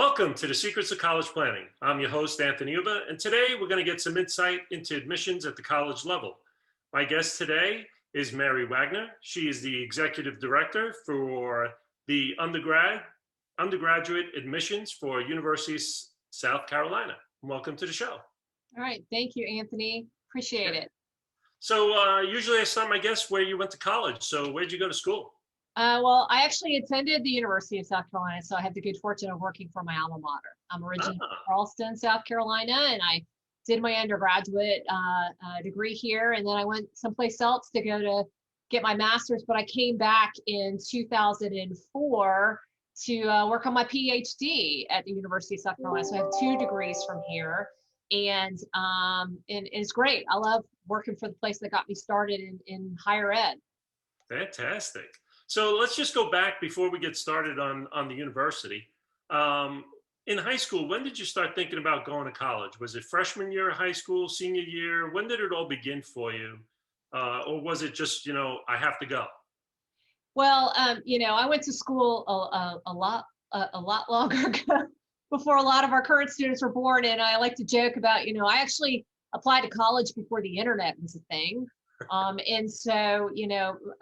Welcome to the Secrets of College Planning. I'm your host, Anthony Uba, and today we're going to get some insight into admissions at the college level. My guest today is Mary Wagner. She is the Executive Director for the Undergraduate Admissions for University of South Carolina. Welcome to the show. All right. Thank you, Anthony. Appreciate it. So usually I start my guests where you went to college. So where'd you go to school? Well, I actually attended the University of South Carolina, so I had the good fortune of working for my alma mater. I'm originally from Charleston, South Carolina, and I did my undergraduate degree here, and then I went someplace else to go to get my master's, but I came back in 2004 to work on my PhD at the University of South Carolina. So I have 2 degrees from here, and it's great. I love working for the place that got me started in higher ed. Fantastic. So let's just go back before we get started on the university. In high school, when did you start thinking about going to college? Was it freshman year of high school, senior year? When did it all begin for you? Or was it just, I have to go? Well, I went to school a lot longer ago before a lot of our current students were born. And I like to joke about, I actually applied to college before the internet was a thing. And so,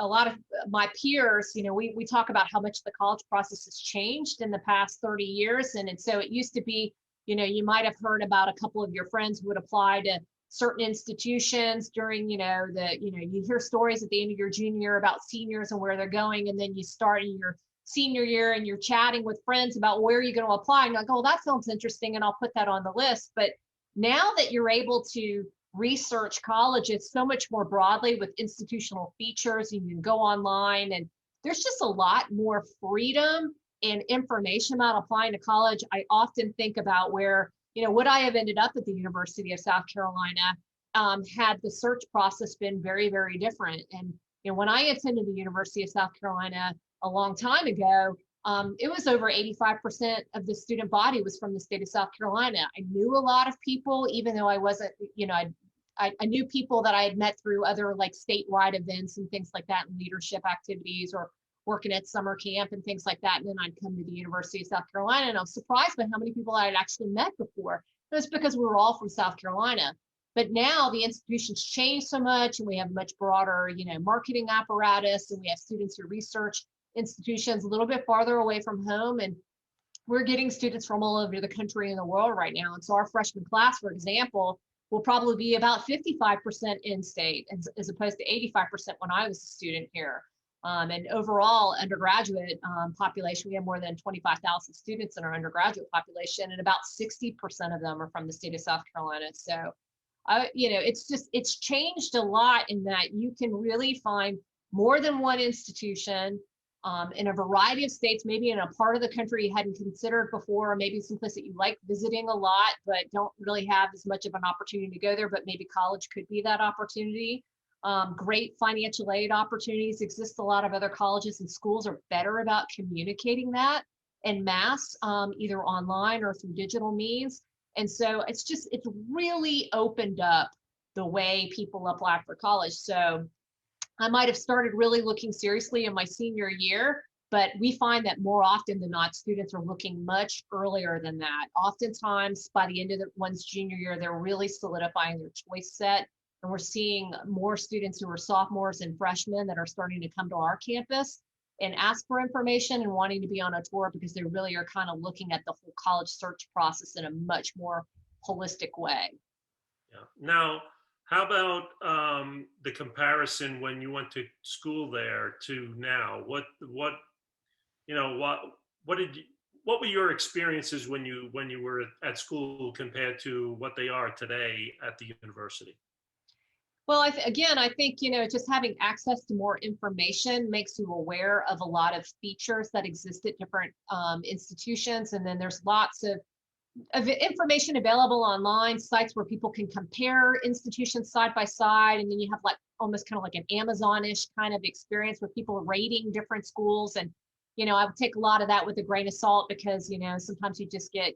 a lot of my peers, we talk about how much the college process has changed in the past 30 years. And so it used to be, you might have heard about a couple of your friends who would apply to certain institutions during, you hear stories at the end of your junior year about seniors and where they're going. And then you start in your senior year and you're chatting with friends about where you're going to apply. And you're like, oh, that sounds interesting. And I'll put that on the list. But now that you're able to research colleges so much more broadly with institutional features, you can go online and there's just a lot more freedom and information about applying to college. I often think about where, would I have ended up at the University of South Carolina had the search process been very, very different. And when I attended the University of South Carolina a long time ago, it was over 85% of the student body was from the state of South Carolina. I knew a lot of people, even though I wasn't, I knew people that I had met through other like statewide events and things like that, and leadership activities or working at summer camp and things like that. And then I'd come to the University of South Carolina and I was surprised by how many people I had actually met before. It was because we were all from South Carolina. But now the institution's changed so much and we have much broader, marketing apparatus, and we have students who research institutions a little bit farther away from home. And we're getting students from all over the country and the world right now. And so our freshman class, for example, will probably be about 55% in-state as opposed to 85% when I was a student here. And overall undergraduate population, we have more than 25,000 students in our undergraduate population, and about 60% of them are from the state of South Carolina. So, it's changed a lot in that you can really find more than one institution in a variety of states, maybe in a part of the country you hadn't considered before, or maybe someplace that you like visiting a lot, but don't really have as much of an opportunity to go there, but maybe college could be that opportunity. Great financial aid opportunities exist. A lot of other colleges and schools are better about communicating that en masse, either online or through digital means. And so it's really opened up the way people apply for college. So I might have started really looking seriously in my senior year, but we find that more often than not, students are looking much earlier than that. Oftentimes, by the end of one's junior year, they're really solidifying their choice set. And we're seeing more students who are sophomores and freshmen that are starting to come to our campus and ask for information and wanting to be on a tour because they really are kind of looking at the whole college search process in a much more holistic way. Yeah. Now, how about the comparison when you went to school there to now? What were your experiences when you were at school compared to what they are today at the university? Well, I think, just having access to more information makes you aware of a lot of features that exist at different institutions. And then there's lots of information available online, sites where people can compare institutions side by side. And then you have like almost kind of like an Amazon-ish kind of experience with people rating different schools. And, I would take a lot of that with a grain of salt because, sometimes you just get,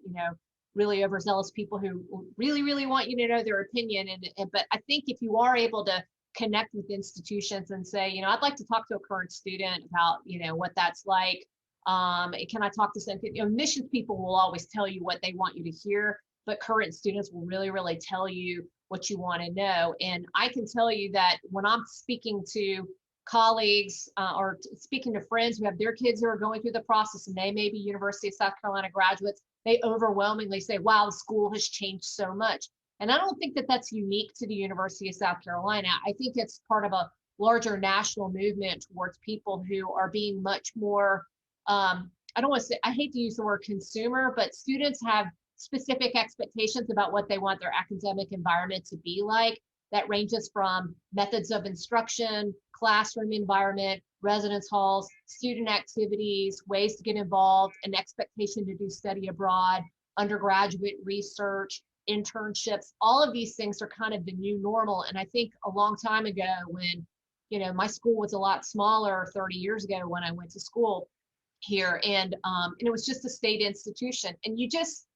really overzealous people who really, really want you to know their opinion. But I think if you are able to connect with institutions and say, I'd like to talk to a current student about, what that's like. Can I talk to some, admissions people will always tell you what they want you to hear, but current students will really, really tell you what you want to know. And I can tell you that when I'm speaking to colleagues or speaking to friends who have their kids who are going through the process and they may be University of South Carolina graduates, they overwhelmingly say, wow, the school has changed so much. And I don't think that that's unique to the University of South Carolina. I think it's part of a larger national movement towards people who are being much more, I don't want to say, I hate to use the word consumer, but students have specific expectations about what they want their academic environment to be like. That ranges from methods of instruction, classroom environment, residence halls, student activities, ways to get involved, an expectation to do study abroad, undergraduate research, internships. All of these things are kind of the new normal. And I think a long time ago when, my school was a lot smaller 30 years ago when I went to school here, and it was just a state institution. And you just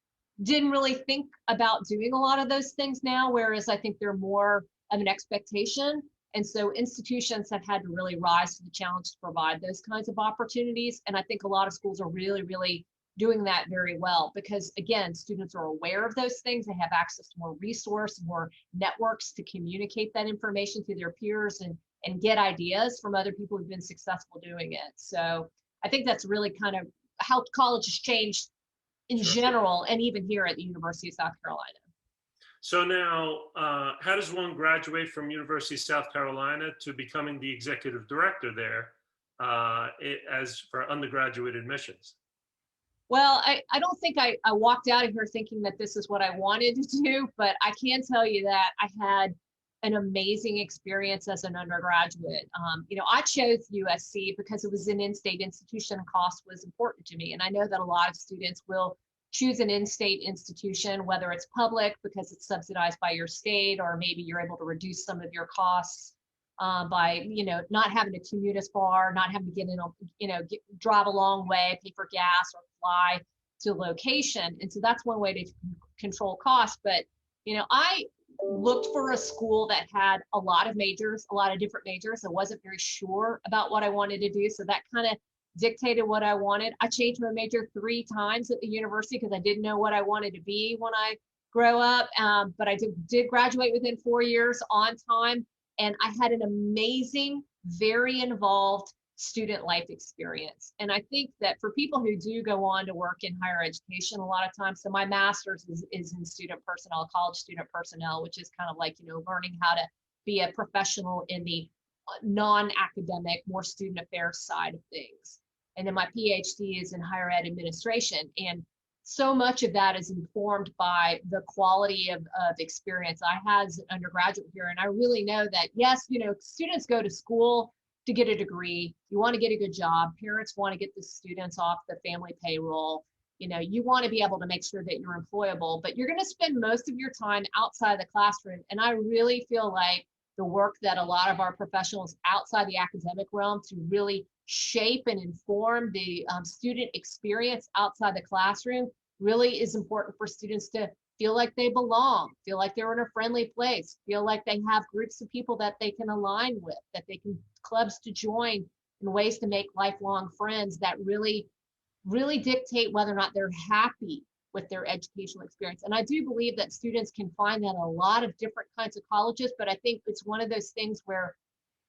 didn't really think about doing a lot of those things now, whereas I think they're more of an expectation. And so institutions have had to really rise to the challenge to provide those kinds of opportunities. And I think a lot of schools are really, really doing that very well because, again, students are aware of those things. They have access to more resources, more networks to communicate that information to their peers and get ideas from other people who've been successful doing it. So I think that's really kind of how college has changed in general, and even here at the University of South Carolina. So now, how does one graduate from University of South Carolina to becoming the executive director there as for undergraduate admissions? Well, I don't think I walked out of here thinking that this is what I wanted to do, but I can tell you that I had an amazing experience as an undergraduate. I chose USC because it was an in-state institution and cost was important to me. And I know that a lot of students will choose an in-state institution, whether it's public because it's subsidized by your state, or maybe you're able to reduce some of your costs by, not having to commute as far, not having to get in, drive a long way, pay for gas or fly to location. And so that's one way to control costs. But, I looked for a school that had a lot of majors, a lot of different majors. I wasn't very sure about what I wanted to do. So that kind of dictated what I wanted. I changed my major 3 times at the university because I didn't know what I wanted to be when I grow up. But I did graduate within 4 years on time. And I had an amazing, very involved student life experience. And I think that for people who do go on to work in higher education, a lot of times, so my master's is in student personnel, college student personnel, which is kind of like, learning how to be a professional in the non-academic, more student affairs side of things. And then my PhD is in higher ed administration. And so much of that is informed by the quality of experience I had as an undergraduate here. And I really know that, yes, students go to school to get a degree. You want to get a good job. Parents want to get the students off the family payroll. You want to be able to make sure that you're employable, but you're going to spend most of your time outside the classroom. And I really feel like the work that a lot of our professionals outside the academic realm to really shape and inform the student experience outside the classroom really is important for students to feel like they belong, feel like they're in a friendly place, feel like they have groups of people that they can align with, that they can clubs to join, and ways to make lifelong friends that really, really dictate whether or not they're happy with their educational experience. And I do believe that students can find that in a lot of different kinds of colleges, but I think it's one of those things where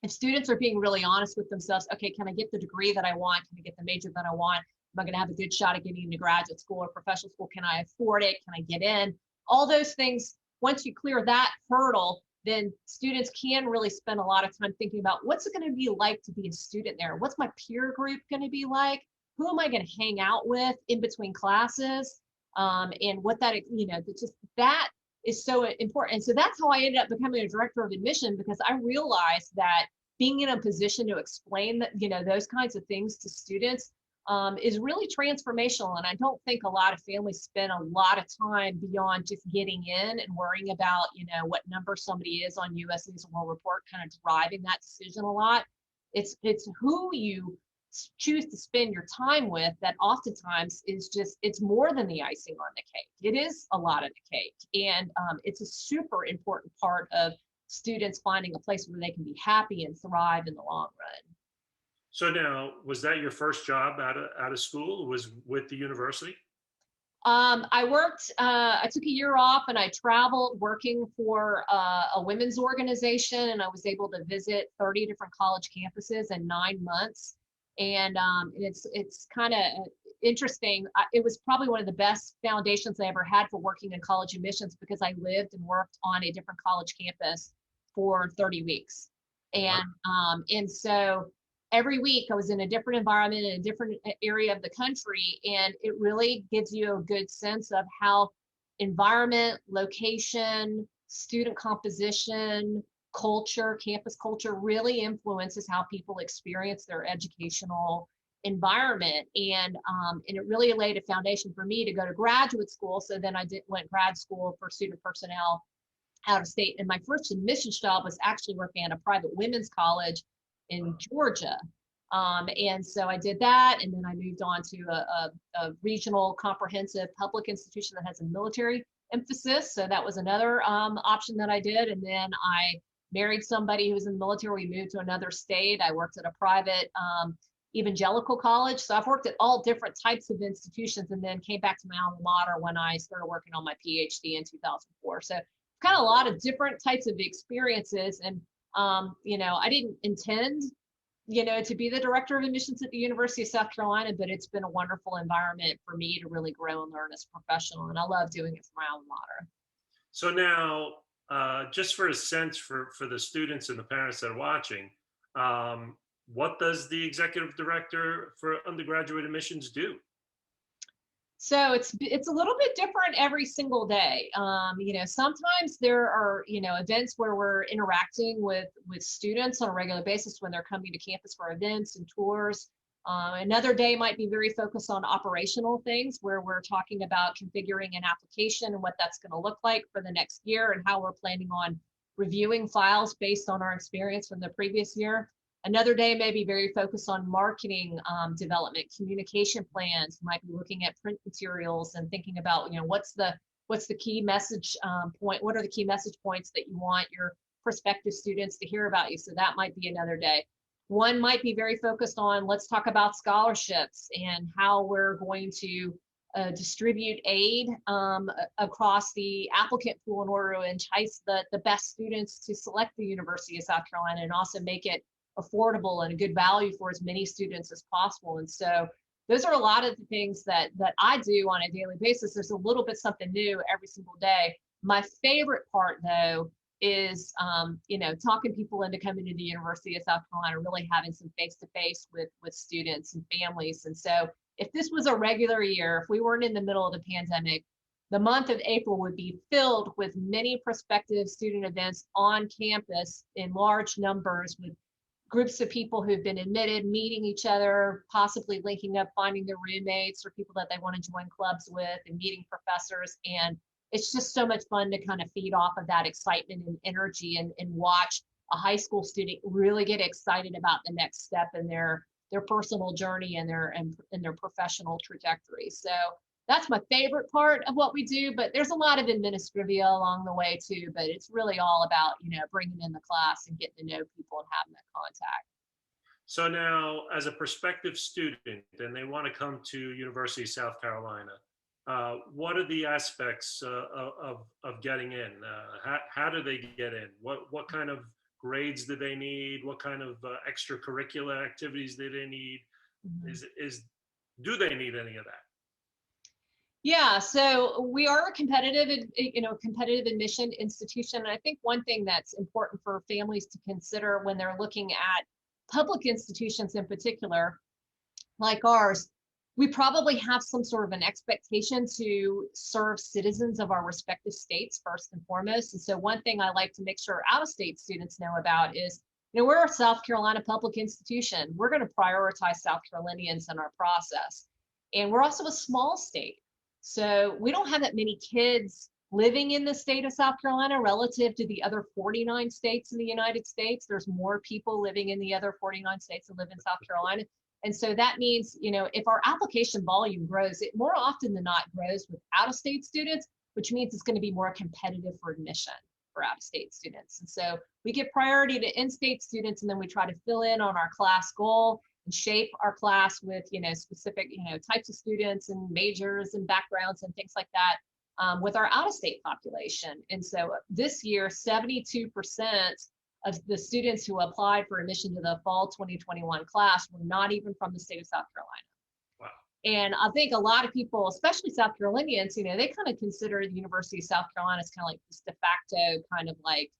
if students are being really honest with themselves, okay, can I get the degree that I want? Can I get the major that I want? Am I going to have a good shot at getting into graduate school or professional school? Can I afford it? Can I get in? All those things, once you clear that hurdle, then students can really spend a lot of time thinking about what's it going to be like to be a student there? What's my peer group going to be like? Who am I going to hang out with in between classes? And what that, that is so important. And so that's how I ended up becoming a director of admission, because I realized that being in a position to explain that, those kinds of things to students is really transformational. And I don't think a lot of families spend a lot of time beyond just getting in and worrying about, what number somebody is on US News and World Report, kind of driving that decision a lot. It's who you choose to spend your time with that oftentimes is just, it's more than the icing on the cake. It is a lot of the cake. And it's a super important part of students finding a place where they can be happy and thrive in the long run. So now, was that your first job out of school? Was with the university? I took a year off and I traveled working for a women's organization, and I was able to visit 30 different college campuses in 9 months. And it's kind of interesting. It was probably one of the best foundations I ever had for working in college admissions because I lived and worked on a different college campus for 30 weeks. Wow. And so every week I was in a different environment in a different area of the country, and it really gives you a good sense of how environment, location, student composition, culture, campus culture really influences how people experience their educational environment. And it really laid a foundation for me to go to graduate school. So then went grad school for student personnel out of state. And my first admissions job was actually working at a private women's college in Georgia. And so I did that, and then I moved on to a regional comprehensive public institution that has a military emphasis. So that was another option that I did. And then I married somebody who was in the military. We moved to another state. I worked at a private evangelical college. So I've worked at all different types of institutions, and then came back to my alma mater when I started working on my PhD in 2004. So kind of a lot of different types of experiences. And I didn't intend to be the director of admissions at the University of South Carolina, but it's been a wonderful environment for me to really grow and learn as a professional. And I love doing it for my alma mater. So now, just for a sense for the students and the parents that are watching, what does the executive director for undergraduate admissions do? So it's a little bit different every single day. Sometimes there are events where we're interacting with students on a regular basis when they're coming to campus for events and tours. Another day might be very focused on operational things where we're talking about configuring an application and what that's going to look like for the next year and how we're planning on reviewing files based on our experience from the previous year. Another day may be very focused on marketing development, communication plans. You might be looking at print materials and thinking about, what's the key message point? What are the key message points that you want your prospective students to hear about you? So that might be another day. One might be very focused on, let's talk about scholarships and how we're going to distribute aid across the applicant pool in order to entice the best students to select the University of South Carolina and also make it affordable and a good value for as many students as possible. And so those are a lot of the things that I do on a daily basis. There's a little bit something new every single day. My favorite part though is talking people into coming to the University of South Carolina, really having some face-to-face with students and families. And so if this was a regular year, if we weren't in the middle of the pandemic, the month of April would be filled with many prospective student events on campus in large numbers, with groups of people who've been admitted, meeting each other, possibly linking up, finding their roommates or people that they want to join clubs with, and meeting professors. And it's just so much fun to kind of feed off of that excitement and energy and watch a high school student really get excited about the next step in their personal journey and their professional trajectory. So that's my favorite part of what we do, but there's a lot of administrivia along the way too, but it's really all about, bringing in the class and getting to know people and having that contact. So now, as a prospective student, and they want to come to University of South Carolina, what are the aspects of getting in? How do they get in? What kind of grades do they need? What kind of extracurricular activities do they need? Mhm. Do they need any of that? Yeah, so we are a competitive admission institution. And I think one thing that's important for families to consider when they're looking at public institutions in particular, like ours, we probably have some sort of an expectation to serve citizens of our respective states first and foremost. And so one thing I like to make sure out-of-state students know about is, we're a South Carolina public institution. We're going to prioritize South Carolinians in our process. And we're also a small state. So we don't have that many kids living in the state of South Carolina relative to the other 49 states in the United States. There's more people living in the other 49 states than live in South Carolina. And so that means, if our application volume grows, it more often than not grows with out-of-state students, which means it's going to be more competitive for admission for out-of-state students. And so we give priority to in-state students, and then we try to fill in on our class goal. and shape our class with, specific, types of students and majors and backgrounds and things like that, with our out-of-state population. And so this year, 72% of the students who applied for admission to the fall 2021 class were not even from the state of South Carolina. Wow. And I think a lot of people, especially South Carolinians, they kind of consider the University of South Carolina as kind of like this de facto kind of like,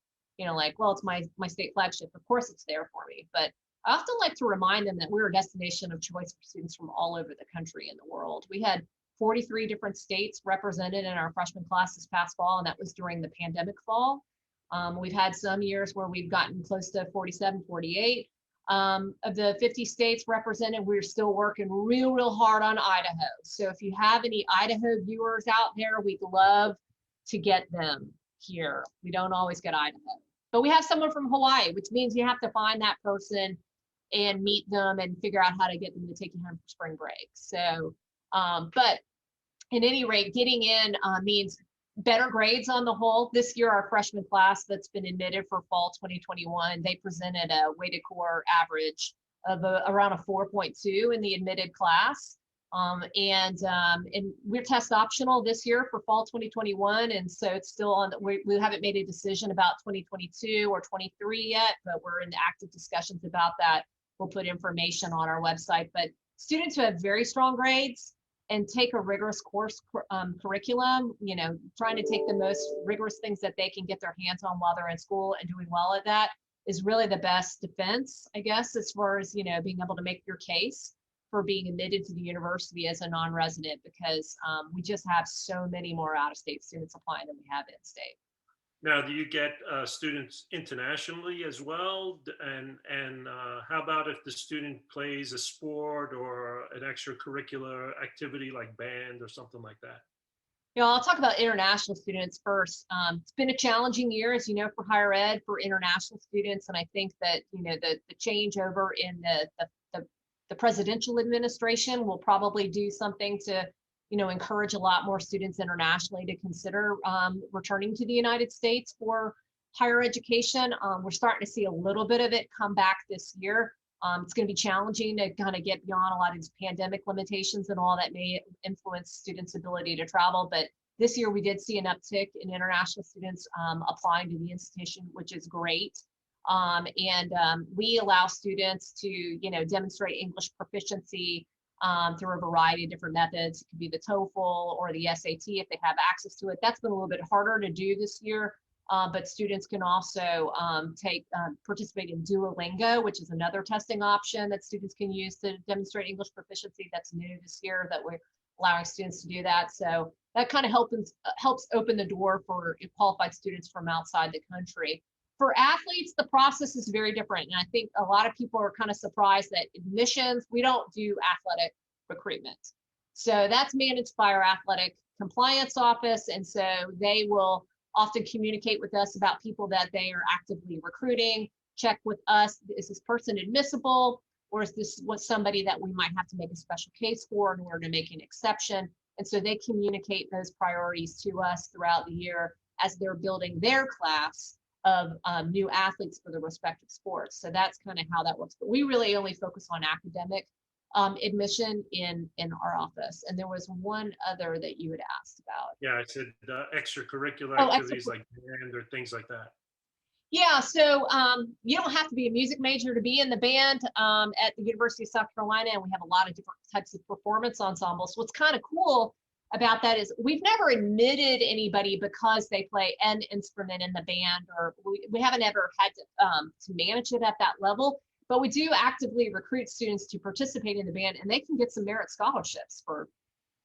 well, it's my state flagship. Of course it's there for me. But I often like to remind them that we're a destination of choice for students from all over the country and the world. We had 43 different states represented in our freshman class this past fall, and that was during the pandemic fall. We've had some years where we've gotten close to 47, 48. Of the 50 states represented, we're still working real hard on Idaho. So if you have any Idaho viewers out there, we'd love to get them here. We don't always get Idaho, but we have someone from Hawaii, which means you have to find that person and meet them and figure out how to get them to take you home for spring break. So, but at any rate, getting in means better grades on the whole. This year, our freshman class that's been admitted for fall 2021, they presented a weighted core average of around a 4.2 in the admitted class. And we're test optional this year for fall 2021. And so it's still on, we haven't made a decision about 2022 or 23 yet, but we're in active discussions about that. We'll put information on our website, but students who have very strong grades and take a rigorous course curriculum, trying to take the most rigorous things that they can get their hands on while they're in school and doing well at that is really the best defense, I guess, as far as, being able to make your case for being admitted to the university as a non-resident, because we just have so many more out-of-state students applying than we have in-state. Now, do you get students internationally as well? And how about if the student plays a sport or an extracurricular activity like band or something like that? I'll talk about international students first. It's been a challenging year, as you know, for higher ed for international students. And I think that, the changeover in the presidential administration will probably do something to encourage a lot more students internationally to consider returning to the United States for higher education. We're starting to see a little bit of it come back this year. It's going to be challenging to kind of get beyond a lot of these pandemic limitations and all that may influence students' ability to travel. But this year we did see an uptick in international students applying to the institution, which is great. We allow students to, demonstrate English proficiency through a variety of different methods. It could be the TOEFL or the SAT if they have access to it. That's been a little bit harder to do this year, but students can also participate in Duolingo, which is another testing option that students can use to demonstrate English proficiency. That's new this year that we're allowing students to do that. So that kind of helps open the door for qualified students from outside the country. For athletes, the process is very different. And I think a lot of people are kind of surprised that admissions, we don't do athletic recruitment. So that's managed by our athletic compliance office. And so they will often communicate with us about people that they are actively recruiting, check with us, is this person admissible? Or is this somebody that we might have to make a special case for in order to make an exception? And so they communicate those priorities to us throughout the year as they're building their class of new athletes for the respective sports. So that's kind of how that works. But we really only focus on academic admission in our office. And there was one other that you had asked about. Yeah, I said extracurricular activities like band or things like that. Yeah, so you don't have to be a music major to be in the band at the University of South Carolina, and we have a lot of different types of performance ensembles. What's kind of cool about that is we've never admitted anybody because they play an instrument in the band, or we haven't ever had to manage it at that level, but we do actively recruit students to participate in the band, and they can get some merit scholarships for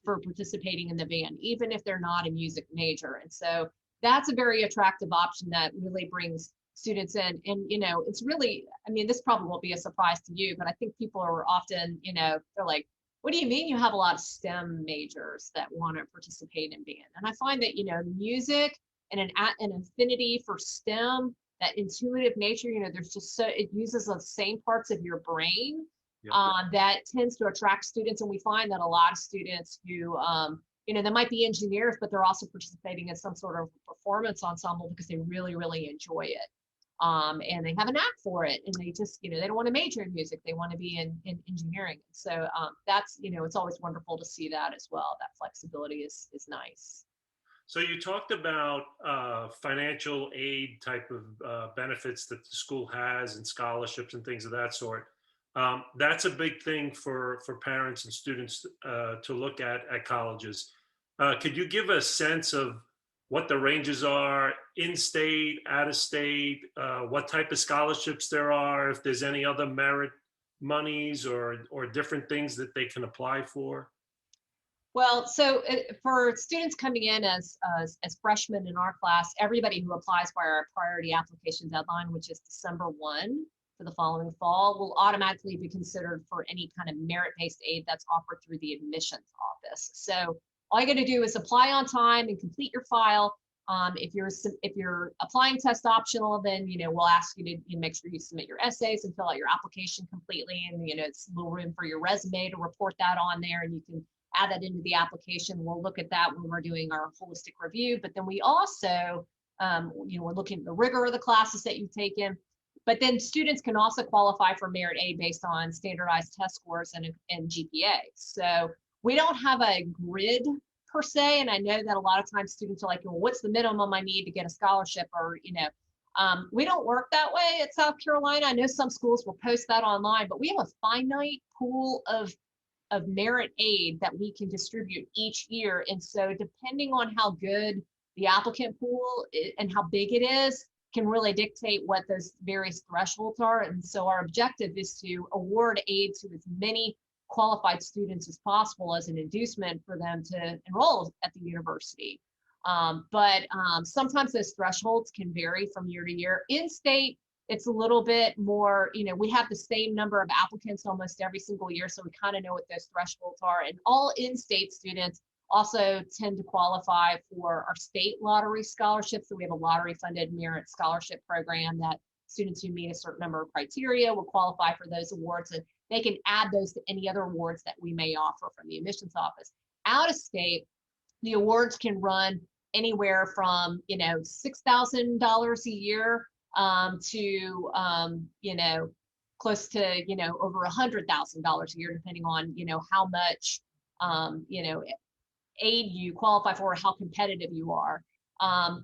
participating in the band, even if they're not a music major. And so that's a very attractive option that really brings students in. And, it's really, this probably won't be a surprise to you, but I think people are often, they're like, what do you mean you have a lot of STEM majors that want to participate in band? And I find that, music and an affinity for STEM, that intuitive nature, there's just it uses the same parts of your brain that tends to attract students. And we find that a lot of students who, they might be engineers, but they're also participating in some sort of performance ensemble because they really, really enjoy it. and they have a knack for it, and they just, they don't want to major in music, they want to be in engineering. So that's, it's always wonderful to see that as well. That flexibility is nice. So you talked about financial aid type of benefits that the school has and scholarships and things of that sort. That's a big thing for parents and students to look at colleges. Could you give a sense of what the ranges are in state, out of state, what type of scholarships there are, if there's any other merit monies or different things that they can apply for? Well, so for students coming in as freshmen in our class, everybody who applies by our priority application deadline, which is December 1 for the following fall, will automatically be considered for any kind of merit-based aid that's offered through the admissions office. So all you got to do is apply on time and complete your file. If you're applying test optional, then we'll ask you to make sure you submit your essays and fill out your application completely, and it's a little room for your resume to report that on there, and you can add that into the application. We'll look at that when we're doing our holistic review. But then we also, we're looking at the rigor of the classes that you've taken. But then students can also qualify for merit aid based on standardized test scores and GPA. So we don't have a grid per se. And I know that a lot of times students are like, well, what's the minimum I need to get a scholarship? Or, we don't work that way at South Carolina. I know some schools will post that online, but we have a finite pool of merit aid that we can distribute each year. And so depending on how good the applicant pool and how big it is, can really dictate what those various thresholds are. And so our objective is to award aid to as many qualified students as possible as an inducement for them to enroll at the university. But sometimes those thresholds can vary from year to year. In state, it's a little bit more, we have the same number of applicants almost every single year, so we kind of know what those thresholds are. And all in-state students also tend to qualify for our state lottery scholarships. So we have a lottery-funded merit scholarship program that students who meet a certain number of criteria will qualify for those awards, and they can add those to any other awards that we may offer from the admissions office. Out of state, the awards can run anywhere from $6,000 a year to close to over $100,000 a year, depending on how much aid you qualify for, how competitive you are.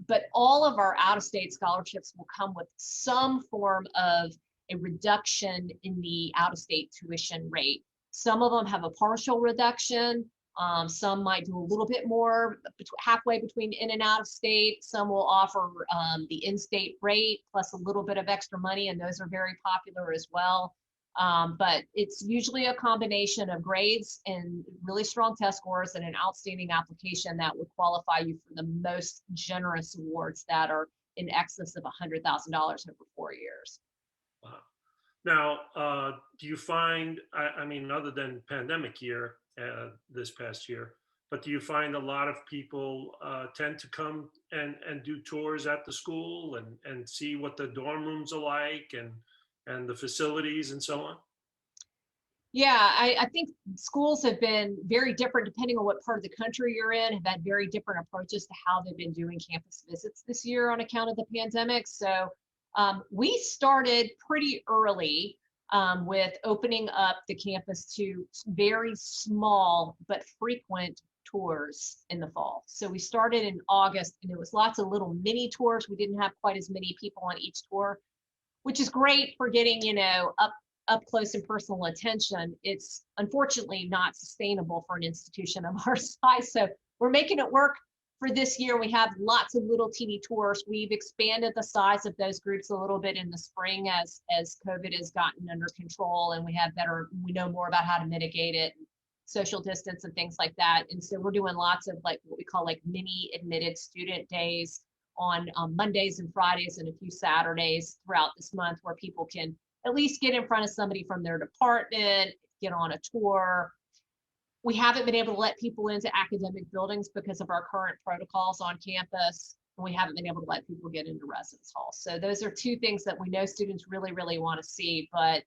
But all of our out-of-state scholarships will come with some form of a reduction in the out-of-state tuition rate. Some of them have a partial reduction. Some might do a little bit more halfway between in and out of state. Some will offer the in-state rate plus a little bit of extra money, and those are very popular as well. But it's usually a combination of grades and really strong test scores and an outstanding application that would qualify you for the most generous awards that are in excess of $100,000 over 4 years. Wow. Now, do you find, I mean, other than pandemic year, this past year, but do you find a lot of people tend to come and do tours at the school and see what the dorm rooms are like and the facilities and so on? Yeah, I think schools have been very different depending on what part of the country you're in, have had very different approaches to how they've been doing campus visits this year on account of the pandemic. So we started pretty early with opening up the campus to very small but frequent tours in the fall. So we started in August, and it was lots of little mini tours. We didn't have quite as many people on each tour, which is great for getting, up close and personal attention. It's unfortunately not sustainable for an institution of our size. So we're making it work for this year. We have lots of little teeny tours. We've expanded the size of those groups a little bit in the spring as COVID has gotten under control, and we know more about how to mitigate it, social distance and things like that. And so we're doing lots of what we call mini admitted student days on Mondays and Fridays and a few Saturdays throughout this month, where people can at least get in front of somebody from their department, get on a tour. We haven't been able to let people into academic buildings because of our current protocols on campus, and we haven't been able to let people get into residence halls. So those are two things that we know students really, really want to see, but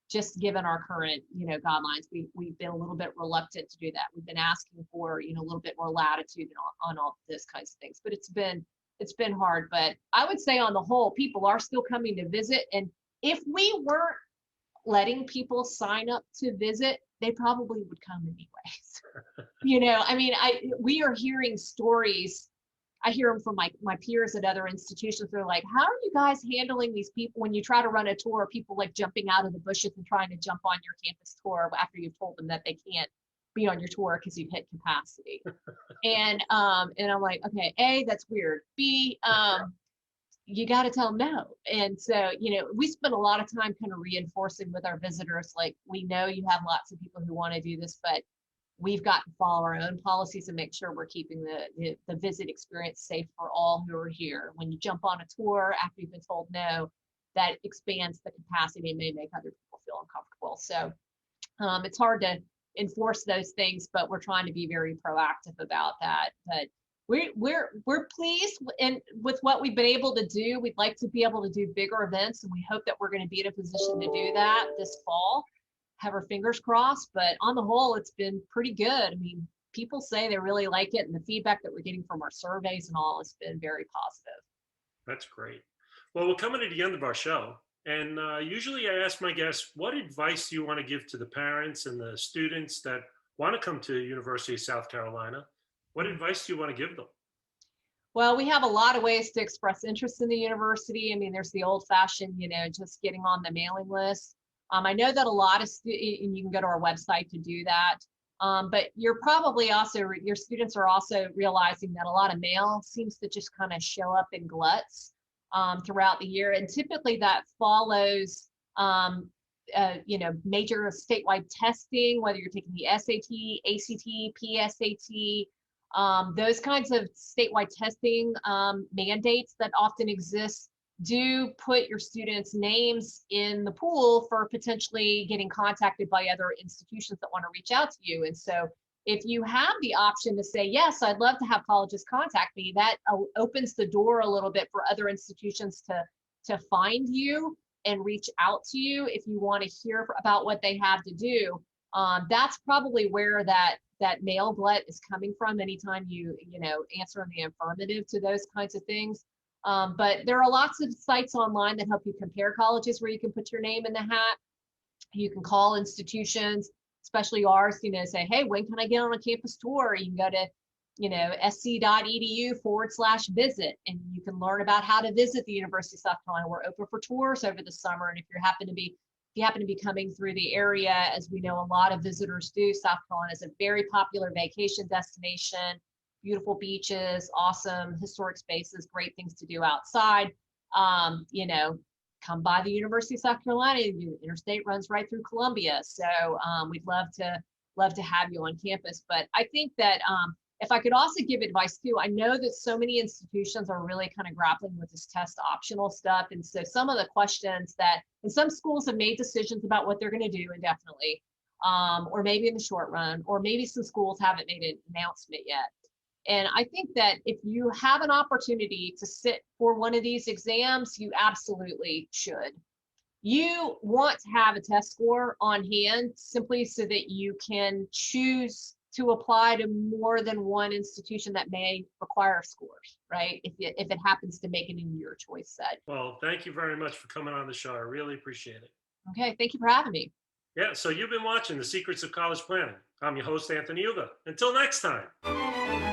just given our current, guidelines, we've been a little bit reluctant to do that. We've been asking for, a little bit more latitude on all those kinds of things, but it's been it's been hard, but I would say on the whole, people are still coming to visit. And if we weren't letting people sign up to visit, they probably would come anyways. I mean, we are hearing stories. I hear them from my peers at other institutions. They're like, how are you guys handling these people when you try to run a tour, people like jumping out of the bushes and trying to jump on your campus tour after you've told them that they can't be on your tour because you've hit capacity. And I'm like, okay, A, that's weird. B, you got to tell them no. And so, we spend a lot of time kind of reinforcing with our visitors, like, we know you have lots of people who want to do this, but we've got to follow our own policies and make sure we're keeping the visit experience safe for all who are here. When you jump on a tour after you've been told no, that expands the capacity and may make other people feel uncomfortable. So it's hard to enforce those things, but we're trying to be very proactive about that. But we're pleased with what we've been able to do. We'd like to be able to do bigger events, and we hope that we're going to be in a position to do that this fall. Have our fingers crossed, but on the whole, it's been pretty good. I mean, people say they really like it, and the feedback that we're getting from our surveys and all has been very positive. That's great. Well, we're coming to the end of our show, and usually I ask my guests, what advice do you want to give to the parents and the students that want to come to University of South Carolina? What advice do you want to give them? Well, we have a lot of ways to express interest in the university. I mean, there's the old-fashioned, just getting on the mailing list. I know that a lot of and you can go to our website to do that. But you're probably also, your students are also realizing that a lot of mail seems to just kind of show up in gluts throughout the year. And typically that follows, major statewide testing, whether you're taking the SAT, ACT, PSAT, those kinds of statewide testing mandates that often exist do put your students' names in the pool for potentially getting contacted by other institutions that want to reach out to you. And so if you have the option to say, yes, I'd love to have colleges contact me, that opens the door a little bit for other institutions to find you and reach out to you if you want to hear about what they have to do. That's probably where that mail glut is coming from anytime you answer in the affirmative to those kinds of things. But there are lots of sites online that help you compare colleges where you can put your name in the hat. You can call institutions, especially ours, say, hey, when can I get on a campus tour? You can go to, sc.edu/visit, and you can learn about how to visit the University of South Carolina. We're open for tours over the summer. And if you happen to be coming through the area, as we know a lot of visitors do, South Carolina is a very popular vacation destination. Beautiful beaches, awesome historic spaces, great things to do outside. Come by the University of South Carolina. The interstate runs right through Columbia, so we'd love to have you on campus. But I think that if I could also give advice too, I know that so many institutions are really kind of grappling with this test optional stuff, and so some of the questions and some schools have made decisions about what they're going to do indefinitely, or maybe in the short run, or maybe some schools haven't made an announcement yet. And I think that if you have an opportunity to sit for one of these exams, you absolutely should. You want to have a test score on hand simply so that you can choose to apply to more than one institution that may require scores, right? If it happens to make it in your choice set. Well, thank you very much for coming on the show. I really appreciate it. Okay, thank you for having me. Yeah, so you've been watching The Secrets of College Planning. I'm your host, Anthony Uga. Until next time.